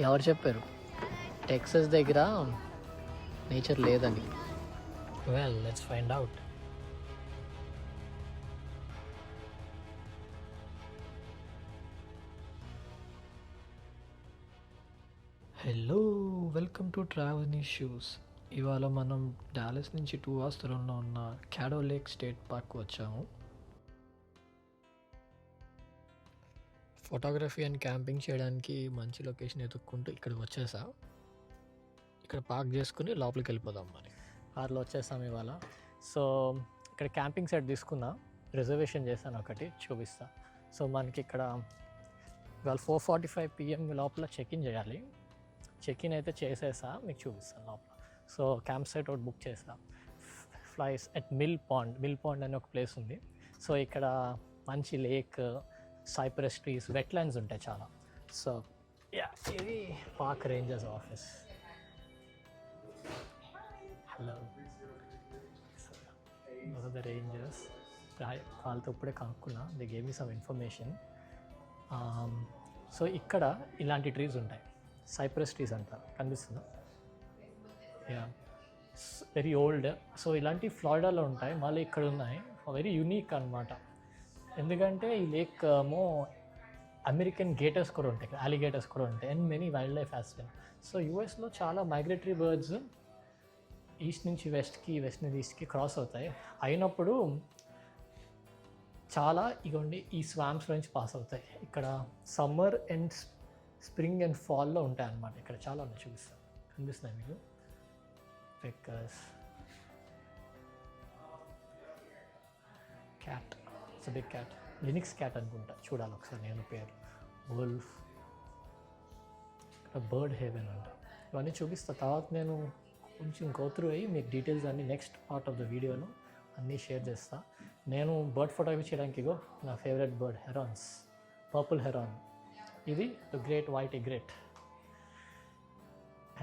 ఎవరు చెప్పారు టెక్సస్ దగ్గర నేచర్ లేదని? Well, let's find out. Hello, welcome to travel issues. ఇవాళ మనం డాలస్ నుంచి 2 hours దూరంలో ఉన్న క్యాడో లేక్ స్టేట్ పార్క్ వచ్చాము. ఫోటోగ్రఫీ అండ్ క్యాంపింగ్ చేయడానికి మంచి లొకేషన్ ఎతుక్కుంటూ ఇక్కడికి వచ్చేసా. ఇక్కడ పార్క్ చేసుకుని లోపలికి వెళ్ళిపోదాం. మరి కార్లో వచ్చేసాం ఇవాళ. సో ఇక్కడ క్యాంపింగ్ సెట్ తీసుకున్నా, రిజర్వేషన్ చేశాను, ఒకటి చూపిస్తా. సో మనకి ఇక్కడ ఇవాళ 4:45 PM లోపల చెక్ఇన్ చేయాలి. చెక్ఇన్ అయితే చేసేసా, మీకు చూపిస్తాను లోపల. సో క్యాంప్ సైట్ ఒకటి బుక్ చేసా. ఫ్లైస్ అట్ మిల్ పాండ్ అనే ఒక ప్లేస్ ఉంది. సో ఇక్కడ మంచి లేక్, సైప్రస్ ట్రీస్, వెట్లాండ్స్ ఉంటాయి చాలా. సో యా, ఇది park rangers office. Hello, the rangers. వాళ్ళతో ఇప్పుడే కనుక్కున్నా, they gave me some information. So ఇక్కడ ఇలాంటి ట్రీస్ ఉంటాయి, సైప్రస్ ట్రీస్ అంటారు, కనిపిస్తుందా? Yeah, very old. సో ఇలాంటి ఫ్లోరిడాలో ఉంటాయి, మళ్ళీ ఇక్కడ ఉన్నాయి. వెరీ యూనిక్ అనమాట. ఎందుకంటే ఈ లేక్ ఏమో అమెరికన్ గేటర్స్ కూడా ఉంటాయి, అలిగేటర్స్ కూడా ఉంటాయి, and many wild life as well. So యూఎస్లో చాలా మైగ్రేటరీ బర్డ్స్ ఈస్ట్ నుంచి వెస్ట్కి, వెస్ట్ నుంచి ఈస్ట్కి క్రాస్ అవుతాయి. అయినప్పుడు చాలా ఇగోండి ఈ స్వామ్స్ నుంచి పాస్ అవుతాయి. ఇక్కడ సమ్మర్ అండ్ స్ప్రింగ్ అండ్ ఫాల్లో ఉంటాయి అన్నమాట. ఇక్కడ చాలా ఉన్నాయి, చూపిస్తాను, కనిపిస్తున్నాయి మీకు. Peckers, cat, it's big cat, lynx cat అనుకుంటా, చూడాలి ఒకసారి నేను పేరు. వుల్ఫ్, బర్డ్ హేవెన్ అంట. ఇవన్నీ చూపిస్తా తర్వాత. నేను కొంచెం గోత్రూ అయ్యి మీకు డీటెయిల్స్ అన్నీ నెక్స్ట్ పార్ట్ ఆఫ్ ద వీడియోలో అన్నీ షేర్ చేస్తా. నేను బర్డ్ ఫోటోగ్రఫీ చేయడానికి ఇగో నా favourite bird herons, purple heron. ఇది the great white egret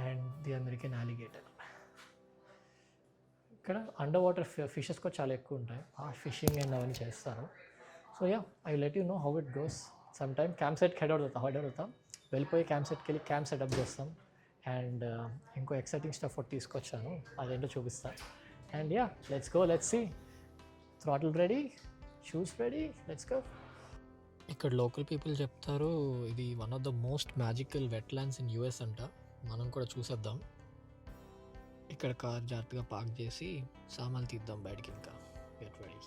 and the American alligator. ఇక్కడ అండర్ వాటర్ ఫిషెస్ కూడా చాలా ఎక్కువ ఉంటాయి, ఫిషింగ్ అండ్ అవన్నీ చేస్తారు. So yeah, I will let you know how it goes. Some time camp సైట్కి head అవుతాం, వెళ్ళిపోయి క్యాంప్ సైట్కి వెళ్ళి క్యాంప్ సెటప్ చేస్తాం. అండ్ ఇంకో ఎక్సైటింగ్ స్టఫ్ ఒకటి తీసుకొచ్చాను, అదేంటో చూపిస్తాను. And yeah, let's go, let's see. Throttle ready, shoes ready, let's go. ఇక్కడ లోకల్ పీపుల్ చెప్తారు ఇది one of the most magical wetlands in US అంట. మనం కూడా చూసేద్దాం. ఇక్కడ కార్ జాగ్రత్తగా పార్క్ చేసి సామాన్లు తీద్దాం బయటికి. ఇంకా గెట్ రెడీ.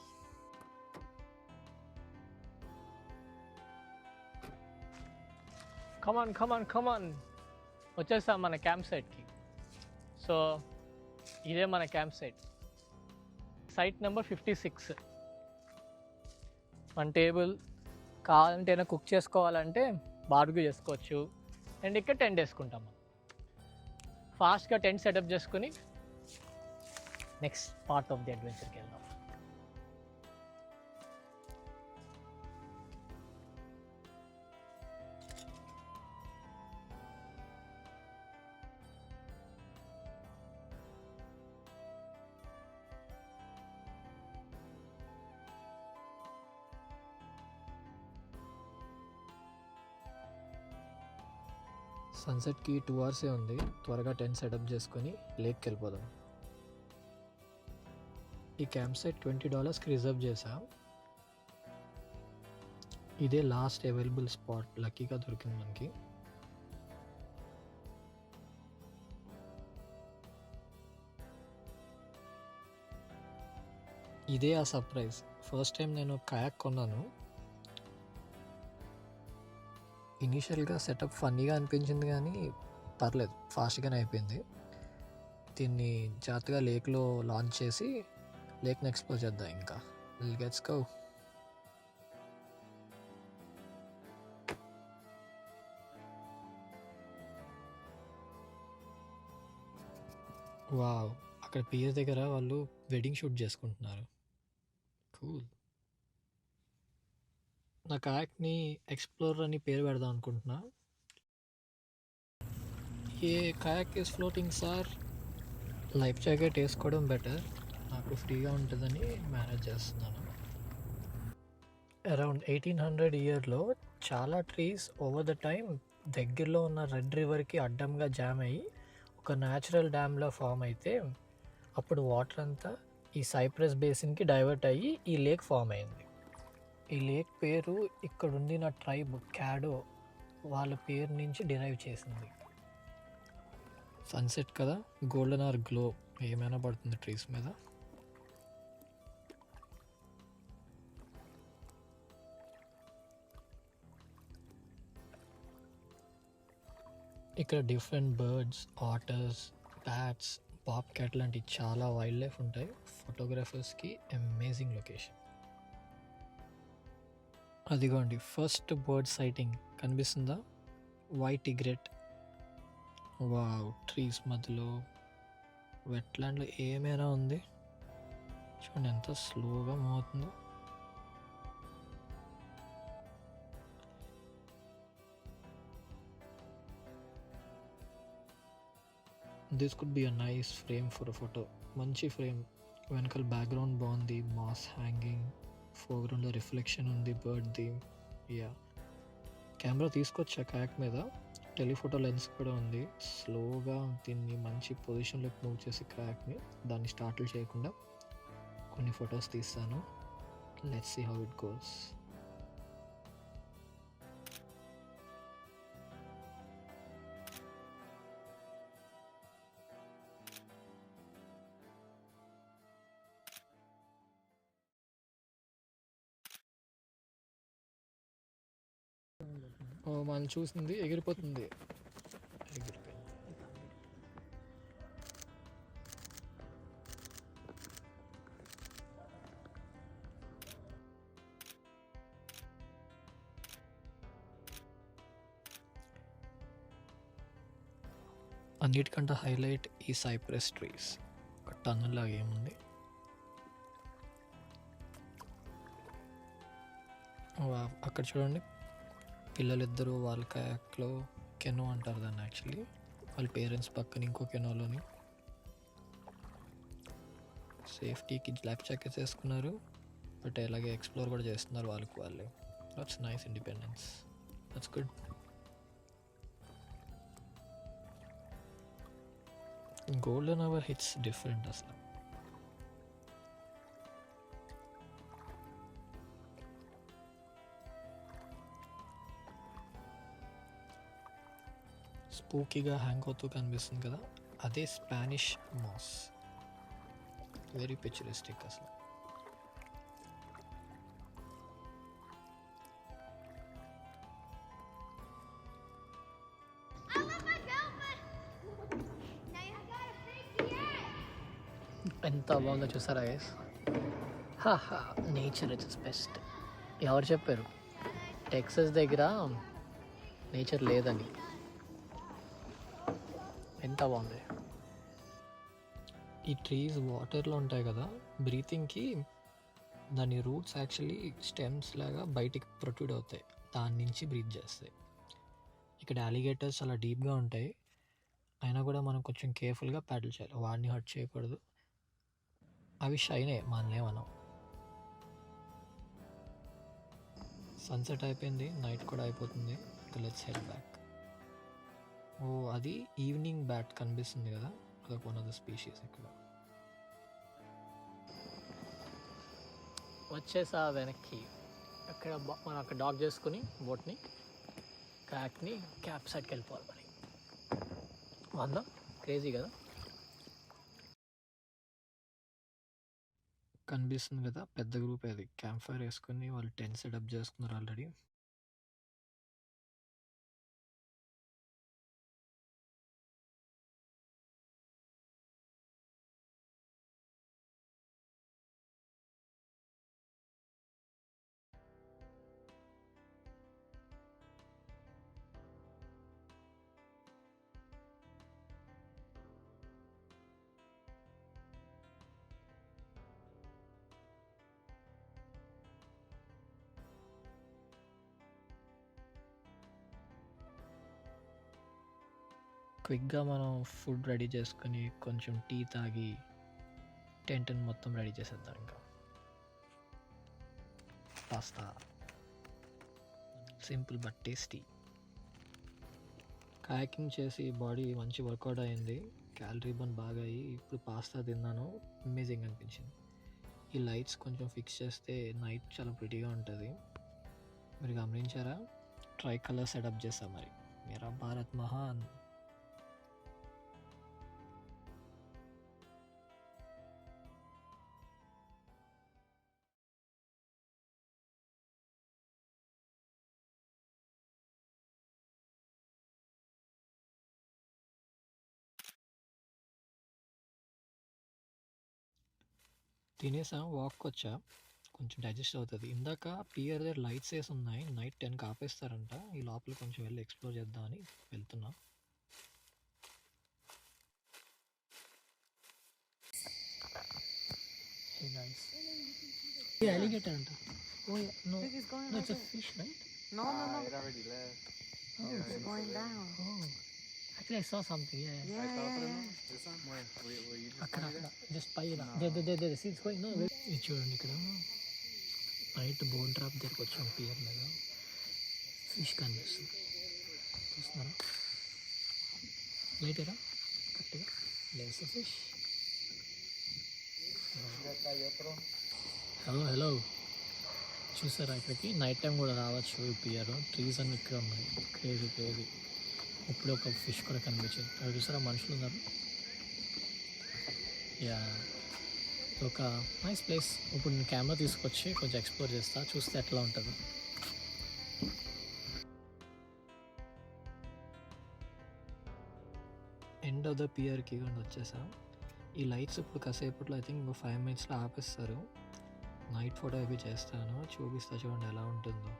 కమాన్ వచ్చేస్తాం మన క్యాంప్ సైట్కి. సో ఇదే మన క్యాంప్ సైట్ నెంబర్ 56. మన టేబుల్ కావాలంటే ఏమైనా కుక్ చేసుకోవాలంటే బార్బిక్యూ చేసుకోవచ్చు. అండ్ ఇక్కడ టెంట్ వేసుకుంటాం. ఫాస్ట్గా టెంట్ సెటప్ చేసుకుని నెక్స్ట్ పార్ట్ ఆఫ్ ది అడ్వెంచర్కి వెళ్దాం. సన్సెట్కి 2 hours ఉంది, త్వరగా టెంట్ సెటప్ చేసుకొని లేక్కి వెళ్ళిపోదాం. ఈ క్యాంప్ సైట్ $20కి రిజర్వ్ చేసా. ఇదే లాస్ట్ అవైలబుల్ స్పాట్, లక్కీగా దొరికింది మనకి. ఇదే ఆ సర్ప్రైజ్. ఫస్ట్ టైం నేను కయాక్ కొన్నాను. ఇనీషియల్గా సెటప్ ఫన్నీగా అనిపించింది, కానీ పర్లేదు, ఫాస్ట్గానే అయిపోయింది. దీన్ని జాగ్రత్తగా లేక్లో లాంచ్ చేసి లేక్ని ఎక్స్ప్లోర్ చేద్దాం. ఇంకా లెట్స్ గో. వావ్, అక్కడ పిఎస్ దగ్గర వాళ్ళు వెడ్డింగ్ షూట్ చేసుకుంటున్నారు. కూల్. నా కయాక్ని ఎక్స్ప్లోరర్ అని పేరు పెడదాం అనుకుంటున్నా. A kayak is floating sir. Life jacket వేసుకోవడం బెటర్, నాకు ఫ్రీగా ఉంటుందని మేనేజ్ చేస్తున్నాను. అరౌండ్ 1800 ఇయర్లో చాలా ట్రీస్ ఓవర్ ద టైమ్ దగ్గరలో ఉన్న రెడ్ రివర్కి అడ్డంగా జామ్ అయ్యి ఒక న్యాచురల్ డ్యామ్లో ఫామ్ అయితే అప్పుడు వాటర్ అంతా ఈ సైప్రస్ బేసిన్కి డైవర్ట్ అయ్యి ఈ లేక్ ఫామ్ అయింది. ఈ లేక్ పేరు ఇక్కడ ఉండిన ట్రైబ్ క్యాడో వాళ్ళ పేరు నుంచి డిరైవ్ చేసింది. సన్సెట్ కదా, గోల్డెన్ ఆర్ గ్లో ఏమైనా పడుతుంది ట్రీస్ మీద. ఇక్కడ different birds, otters, bats, bobcat లాంటి చాలా వైల్డ్ లైఫ్ ఉంటాయి. ఫోటోగ్రాఫర్స్కి అమేజింగ్ లొకేషన్. అదిగోండి ఫస్ట్ బర్డ్ సైటింగ్ కనిపిస్తుందా, వైట్ ఇగ్రెట్. వావ్, ట్రీస్ మధ్యలో వెట్లాండ్లో ఏమైనా ఉంది. చూడండి ఎంత స్లోగా మూవ్ అవుతుందో. This could be a nice frame for a photo. మంచి ఫ్రేమ్. వెనకాల బ్యాక్గ్రౌండ్ బాగుంది, మాస్ హ్యాంగింగ్, ఫోర్గ్రౌండ్లో రిఫ్లెక్షన్ ఉంది బర్డ్ది. యా, కెమెరా తీసుకొచ్చా క్యాక్ మీద. టెలిఫోటో లెన్స్ కూడా ఉంది. స్లోగా దీన్ని మంచి పొజిషన్లోకి మూవ్ చేసి క్రాక్ని దాన్ని స్టార్ట్లు చేయకుండా కొన్ని ఫొటోస్ తీస్తాను. Let's see how it goes. మనం చూసింది ఎగిరిపోతుంది. అన్నిటికంటే హైలైట్ ఈ సైప్రస్ ట్రీస్. ఒక టన్నల్ లాగా ఏముంది. అక్కడ చూడండి, పిల్లలిద్దరూ వాళ్ళ కయాక్లో, కెనో అంటారు దాన్ని యాక్చువల్లీ, వాళ్ళ పేరెంట్స్ పక్కన ఇంకో కెనోలోని. సేఫ్టీకి లైఫ్ జాకెట్స్ వేసుకున్నారు, బట్ అలాగే ఎక్స్ప్లోర్ కూడా చేస్తున్నారు వాళ్ళకి వాళ్ళే. That's nice independence. That's good. Golden hour hits different అసలు. స్పూకీగా హ్యాంగ్ అవుతూ కనిపిస్తుంది కదా, అదే స్పానిష్ మాస్. వెరీ పిక్చరిస్టిక్ అసలు. ఎంత బాగుందో చూసారా గైస్. Nature is best. ఎవరు చెప్పారు టెక్సస్ దగ్గర నేచర్ లేదని? ఎంత బాగుంది. ఈ ట్రీస్ వాటర్లో ఉంటాయి కదా, బ్రీతింగ్కి దాని రూట్స్ యాక్చువల్లీ స్టెమ్స్ లాగా బయటికి ప్రొట్యూడ్ అవుతాయి, దాని నుంచి బ్రీత్ చేస్తాయి. ఇక్కడ అలిగేటర్స్ చాలా డీప్గా ఉంటాయి, అయినా కూడా మనం కొంచెం కేర్ఫుల్గా ప్యాడిల్ చేయాలి, వాడిని హర్ట్ చేయకూడదు. అవి షైనే, మనలే మనం. సన్సెట్ అయిపోయింది, నైట్ కూడా అయిపోతుంది. Let's head back. ఓ, అది ఈవినింగ్ బ్యాట్ కనిపిస్తుంది కదా, అదొక వన్ ఆఫ్ ద స్పీషీస్. ఇక్కడ వచ్చేసా వెనక్కి. అక్కడ మనం అక్కడ డాక్ చేసుకుని బోట్ని, క్యాక్ని క్యాప్ సైడ్కి వెళ్ళిపోవాలి. మరి వంద క్రేజీ కదా. కనిపిస్తుంది కదా పెద్ద గ్రూప్, అది క్యాంప్ ఫైర్ వేసుకొని వాళ్ళు టెంట్ సెటప్ చేసుకున్నారు ఆల్రెడీ. క్విక్గా మనం ఫుడ్ రెడీ చేసుకొని కొంచెం టీ తాగి టెంట్ని మొత్తం రెడీ చేసేద్దాం. ఇంకా pasta, simple but tasty. Kayaking చేసి బాడీ మంచి వర్కౌట్ అయింది, క్యాలరీ బర్న్ బాగా అయ్యి ఇప్పుడు పాస్తా తిన్నాను, అమేజింగ్ అనిపించింది. ఈ లైట్స్ కొంచెం ఫిక్స్ చేస్తే నైట్ చాలా ప్రిటీగా ఉంటుంది. మీరు గమనించారా? ట్రై కలర్ సెటప్ చేస్తాం మరి. మేరా భారత్ మహాన్. తినేసాం, వాక్ వచ్చా, కొంచెం డైజెస్ట్ అవుతుంది. ఇందాక పియర్ దగ్గర లైట్స్ వేసి ఉన్నాయి, నైట్ 10కి ఆపేస్తారంట. ఈ లోపల కొంచెం వెళ్ళి ఎక్స్ప్లోర్ చేద్దామని వెళ్తున్నా. అలిగేటర్ అంట. Oh yeah, no, Look, it's going no, right it's a there. fish, right? No, no, no. It already left. Oh, Yeah, It's it's going still there. down. oh. Actually, I saw something. Yeah, yeah. Yeah, yeah, yeah. This one? Where you just అక్కడ pointed అక్కడ at? Just పైన No. Seats going. No, ఇది చూడండి, ఇక్కడ night bone trap దగ్గరకు వచ్చాం. Pear మీద fish కనిపిస్తుంది, చూస్తున్నారా? లైట్ ఏరా కరెక్ట్గా లెన్స్ ఫిష్. హలో చూసారా? ఇక్కడికి నైట్ టైం కూడా రావచ్చు. ఈ పియర్ ట్రీస్ అన్ని ఇక్కడ ఉన్నాయి. క్రేజీ. ఇప్పుడు ఒక ఫిష్ కూడా కనిపించింది. అక్కడ చూసారా మనుషులు ఉన్నారు? యా, ఒక నైస్ ప్లేస్. ఇప్పుడు నేను కెమెరా తీసుకొచ్చి కొంచెం ఎక్స్ప్లోర్ చేస్తా, చూస్తే ఎట్లా ఉంటుందో. ఎండ్ ఆఫ్ ద పియర్కి కానీ వచ్చేసాం. ఈ లైట్స్ ఇప్పుడు కాసేపట్లో ఐ థింక్ ఇంకో 5 minutesలో ఆపేస్తారు. నైట్ ఫోటో అవి చేస్తాను, చూపిస్తా చూడండి ఎలా ఉంటుందో.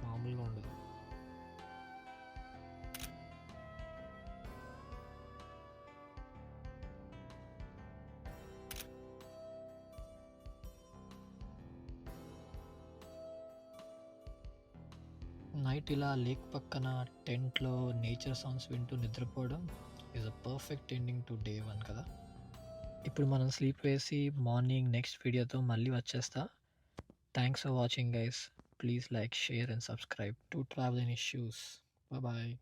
మామూలుగా ఉండదు. నైట్ ఇలా లేక్ పక్కన టెంట్లో నేచర్ సౌండ్స్ వింటూ నిద్రపోవడం is a perfect ending to day 1 కదా. ఇప్పుడు మనం స్లీప్ వేసి మార్నింగ్ నెక్స్ట్ వీడియోతో మళ్ళీ వచ్చేస్తా. Thanks for watching guys. Please like, share and subscribe to travel in issues. Bye.